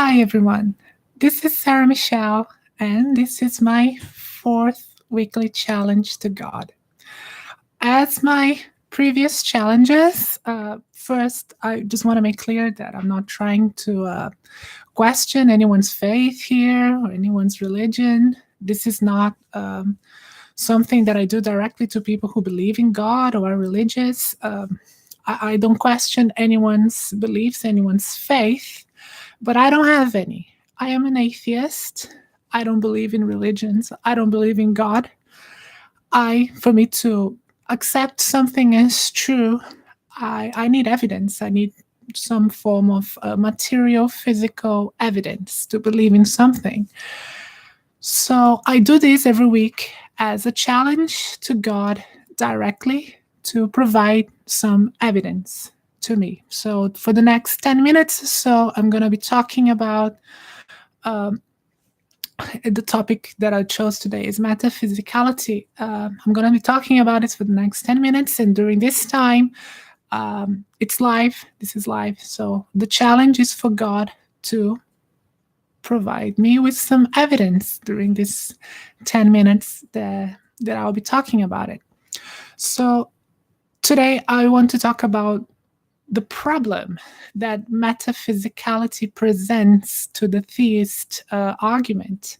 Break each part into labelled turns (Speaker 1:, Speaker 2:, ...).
Speaker 1: Hi, everyone. This is Sarah Michel, and this is my fourth weekly challenge to God. As my previous challenges, first, I just want to make clear that I'm not trying to question anyone's faith here or anyone's religion. This is not something that I do directly to people who believe in God or are religious. I don't question anyone's beliefs, anyone's faith. But I don't have any. I am an atheist. I don't believe in religions. I don't believe in God. For me to accept something as true, I need evidence. I need some form of material, physical evidence to believe in something. So I do this every week as a challenge to God directly to provide some evidence to me. So for the next 10 minutes or so, I'm going to be talking about the topic that I chose today is metaphysicality. I'm going to be talking about it for the next 10 minutes. And during this time, it's live. This is live. So the challenge is for God to provide me with some evidence during this 10 minutes that I'll be talking about it. So today I want to talk about the problem that metaphysicality presents to the theist argument,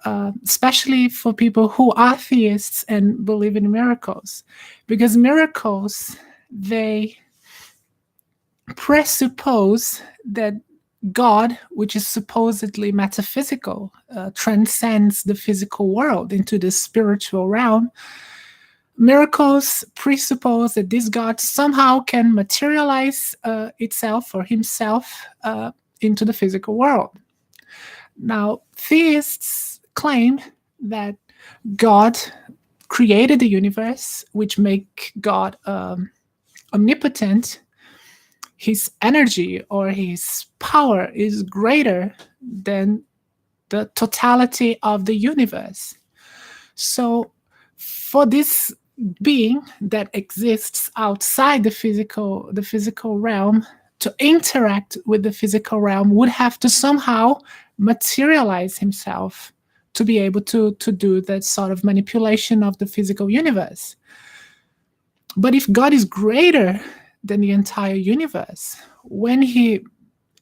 Speaker 1: especially for people who are theists and believe in miracles, because miracles, they presuppose that God, which is supposedly metaphysical, transcends the physical world into the spiritual realm. Miracles presuppose that this God somehow can materialize itself or himself into the physical world. Now, theists claim that God created the universe, which make God omnipotent. His energy or his power is greater than the totality of the universe. So for this being that exists outside the physical realm to interact with the physical realm would have to somehow materialize himself to be able to do that sort of manipulation of the physical universe. But if God is greater than the entire universe, when he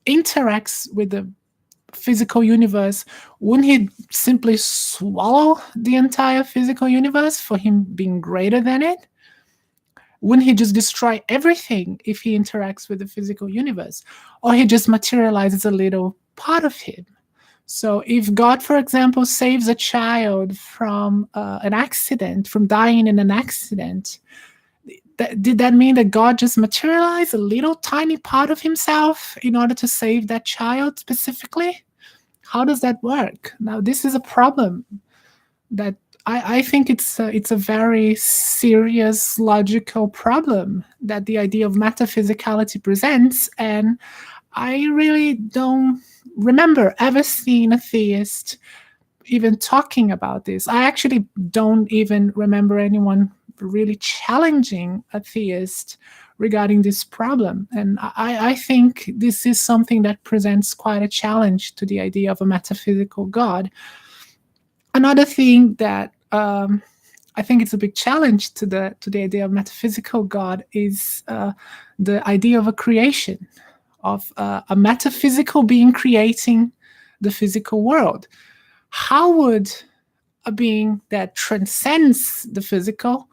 Speaker 1: interacts with the physical universe, wouldn't he simply swallow the entire physical universe for him being greater than it? Wouldn't he just destroy everything if he interacts with the physical universe? Or he just materializes a little part of him? So if God, for example, saves a child from an accident, from dying in an accident, did that mean that God just materialized a little tiny part of himself in order to save that child specifically? How does that work? Now, this is a problem that I think it's a very serious logical problem that the idea of metaphysicality presents, and I really don't remember ever seeing a theist even talking about this. I actually don't even remember anyone really challenging a theist regarding this problem. And I think this is something that presents quite a challenge to the idea of a metaphysical God. Another thing that I think it's a big challenge to the idea of metaphysical God is the idea of a creation, of a metaphysical being creating the physical world. How would a being that transcends the physical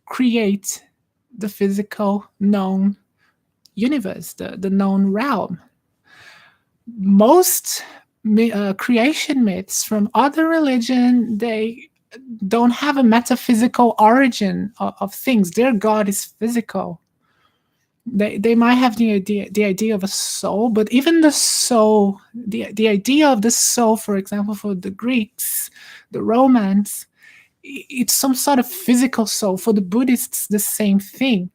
Speaker 1: create the physical known universe, the known realm? Most creation myths from other religion, they don't have a metaphysical origin of things. Their God is physical. They might have the idea of a soul, but even the soul, the idea of the soul, for example, for the Greeks, the Romans, it's some sort of physical soul. For the Buddhists, the same thing.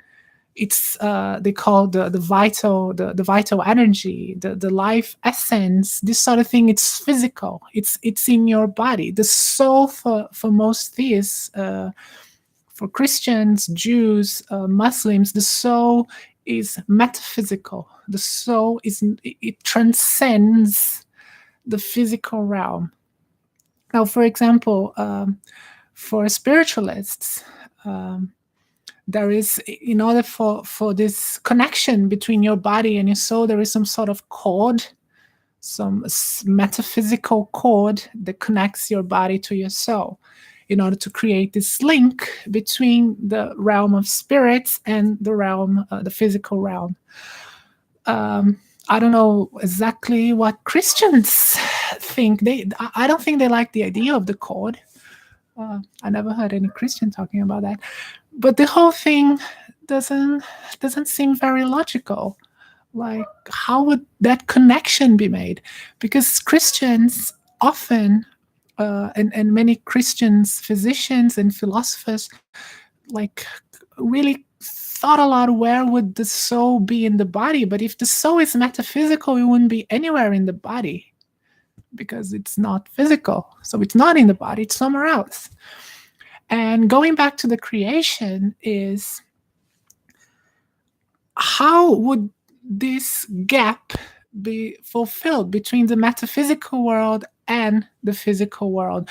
Speaker 1: It's they call the vital energy, the life essence, this sort of thing. It's physical. It's in your body. The soul for most theists, for Christians, Jews, Muslims, the soul is metaphysical. The soul it transcends the physical realm. Now, for example, for spiritualists, there is, in order for this connection between your body and your soul, there is some sort of cord, some metaphysical cord that connects your body to your soul, in order to create this link between the realm of spirits and the realm, the physical realm. I don't know exactly what Christians think. I don't think they like the idea of the cord. I never heard any Christian talking about that. But the whole thing doesn't seem very logical. Like, how would that connection be made? Because Christians often, and many Christians, physicians and philosophers, like, really thought a lot, where would the soul be in the body? But if the soul is metaphysical, it wouldn't be anywhere in the body, because it's not physical. So it's not in the body, it's somewhere else. And going back to the creation is, how would this gap be fulfilled between the metaphysical world and the physical world?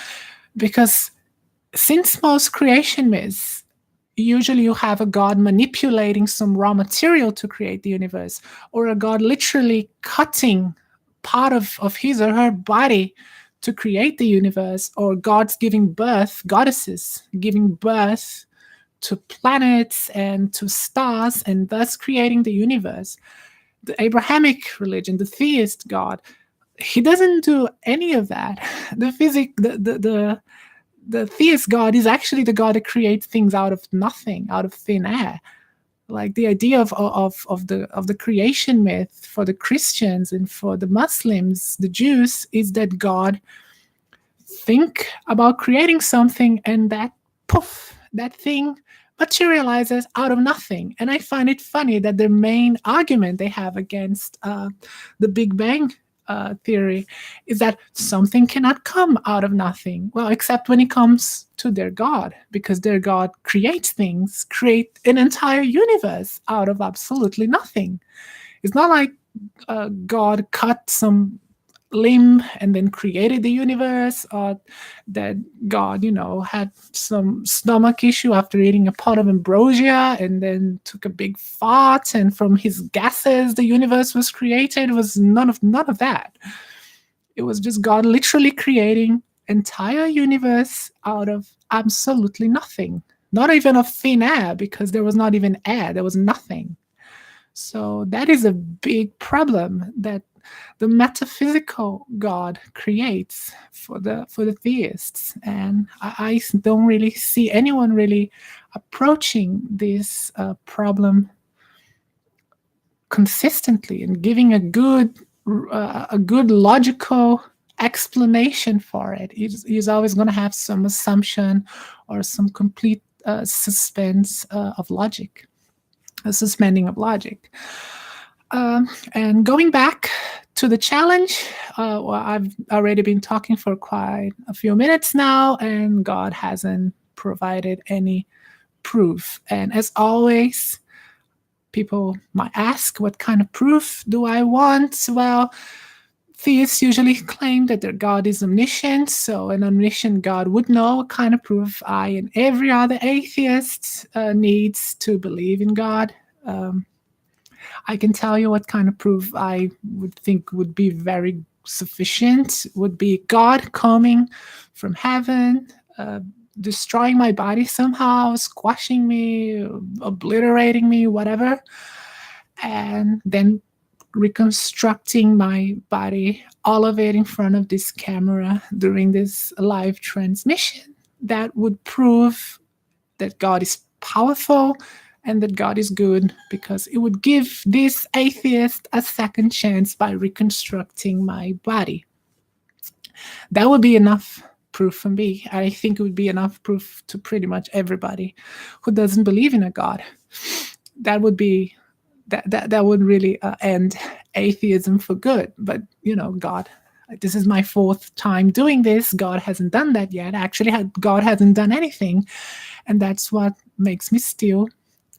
Speaker 1: Because since most creation myths, usually you have a god manipulating some raw material to create the universe, or a god literally cutting part of his or her body to create the universe, or gods giving birth, goddesses giving birth to planets and to stars, and thus creating the universe. The Abrahamic religion, the theist God, he doesn't do any of that. The theist God is actually the God that creates things out of nothing, out of thin air. Like, the idea of the creation myth for the Christians and for the Muslims, the Jews, is that God think about creating something, and that poof, that thing materializes out of nothing. And I find it funny that the main argument they have against the Big Bang theory is that something cannot come out of nothing. Well, except when it comes to their God, because their God creates things, create an entire universe out of absolutely nothing. It's not like God cut some limb and then created the universe, or that God, had some stomach issue after eating a pot of ambrosia and then took a big fart, and from his gases the universe was created. It was none of that. It was just God literally creating entire universe out of absolutely nothing, not even of thin air, because there was not even air, there was nothing. So that is a big problem that the metaphysical God creates for the theists. And I don't really see anyone really approaching this problem consistently and giving a good logical explanation for it. He's always going to have some assumption or some complete suspense of logic, a suspending of logic. And going back to the challenge, well, I've already been talking for quite a few minutes now, and God hasn't provided any proof. And as always, people might ask, what kind of proof do I want? Well, theists usually claim that their God is omniscient, so an omniscient God would know what kind of proof I and every other atheist needs to believe in God. I can tell you what kind of proof I would think would be very sufficient. Would be God coming from heaven, destroying my body somehow, squashing me, obliterating me, whatever, and then reconstructing my body, all of it in front of this camera during this live transmission. That would prove that God is powerful and that God is good, because it would give this atheist a second chance by reconstructing my body. That would be enough proof for me. I think it would be enough proof to pretty much everybody who doesn't believe in a God. That would be that would really end atheism for good. But God, this is my fourth time doing this. God hasn't done that yet. Actually, God hasn't done anything, and that's what makes me still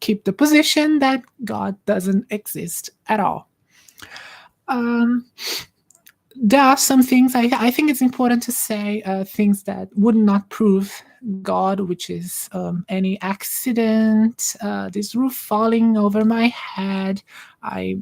Speaker 1: keep the position that God doesn't exist at all. Um, there are some things I think it's important to say, things that would not prove God, which is any accident, this roof falling over my head, I,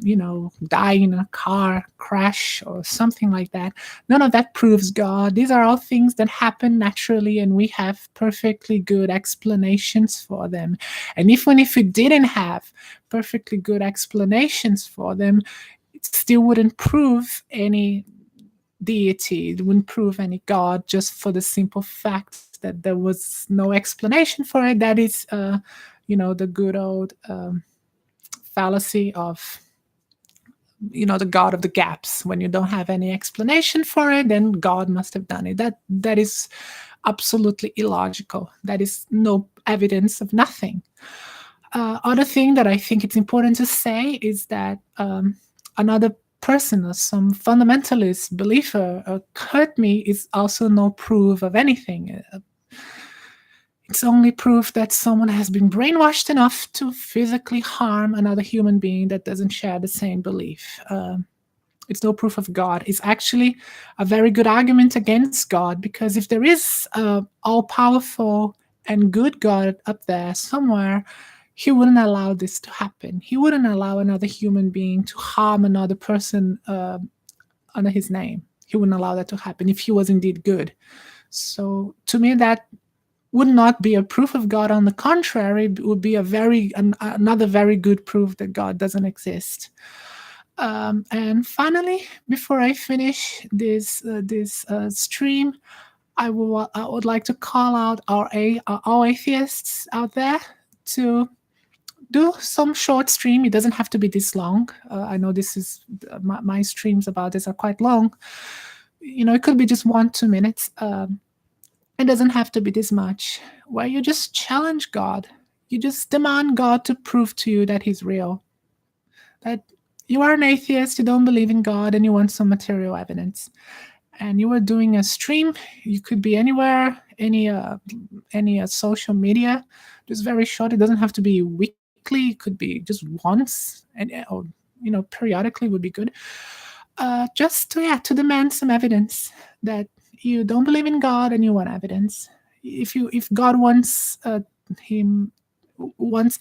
Speaker 1: die in a car crash or something like that. None of that proves God. These are all things that happen naturally, and we have perfectly good explanations for them. And even if we didn't have perfectly good explanations for them, it still wouldn't prove any deity. It wouldn't prove any God, just for the simple fact that there was no explanation for it. That is, the good old fallacy of, the God of the gaps. When you don't have any explanation for it, then God must have done it. That is absolutely illogical. That is no evidence of nothing. Other thing that I think it's important to say is that another person or some fundamentalist believer hurt me is also no proof of anything. It's only proof that someone has been brainwashed enough to physically harm another human being that doesn't share the same belief. It's no proof of God. It's actually a very good argument against God, because if there is a all-powerful and good God up there somewhere, he wouldn't allow this to happen. He wouldn't allow another human being to harm another person under his name. He wouldn't allow that to happen if he was indeed good. So to me, that would not be a proof of God. On the contrary, it would be another very good proof that God doesn't exist. And finally, before I finish this stream, I would like to call out all atheists out there to do some short stream. It doesn't have to be this long. I know this is my streams about this are quite long. It could be just 1-2 minutes. It doesn't have to be this much, where you just challenge God. You just demand God to prove to you that he's real. That you are an atheist, you don't believe in God, and you want some material evidence. And you are doing a stream. You could be anywhere, any social media, just very short. It doesn't have to be weekly. It could be just once, or periodically would be good. Just to demand some evidence that you don't believe in God and you want evidence. If God wants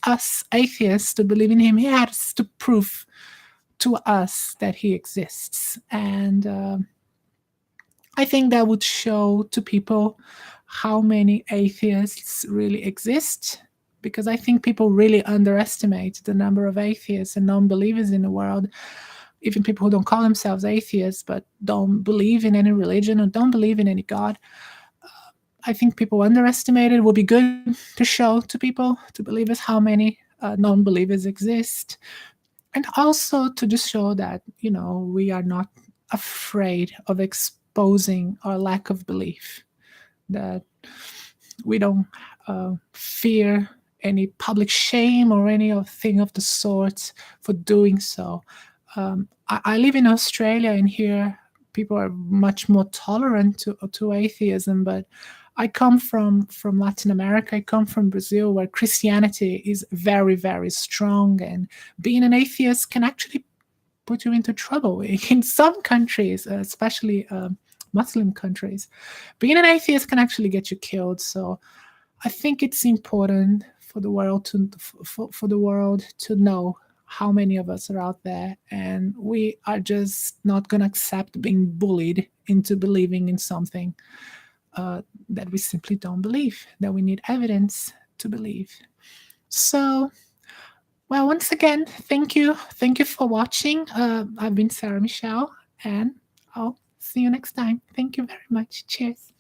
Speaker 1: us atheists to believe in him, he has to prove to us that he exists. And I think that would show to people how many atheists really exist, because I think people really underestimate the number of atheists and non-believers in the world. Even people who don't call themselves atheists but don't believe in any religion or don't believe in any God. I think people underestimate it. It will be good to show to people, to believers, how many non-believers exist. And also to just show that, we are not afraid of exposing our lack of belief, that we don't fear any public shame or any thing of the sort for doing so. I live in Australia, and here people are much more tolerant to atheism, but I come from Latin America. I come from Brazil, where Christianity is very, very strong, and being an atheist can actually put you into trouble. In some countries, especially Muslim countries, being an atheist can actually get you killed. So I think it's important for the world to know how many of us are out there, and we are just not going to accept being bullied into believing in something that we simply don't believe, that we need evidence to believe. So, well, once again, thank you for watching. I've been Sarah Michel, and I'll see you next time. Thank you very much. Cheers.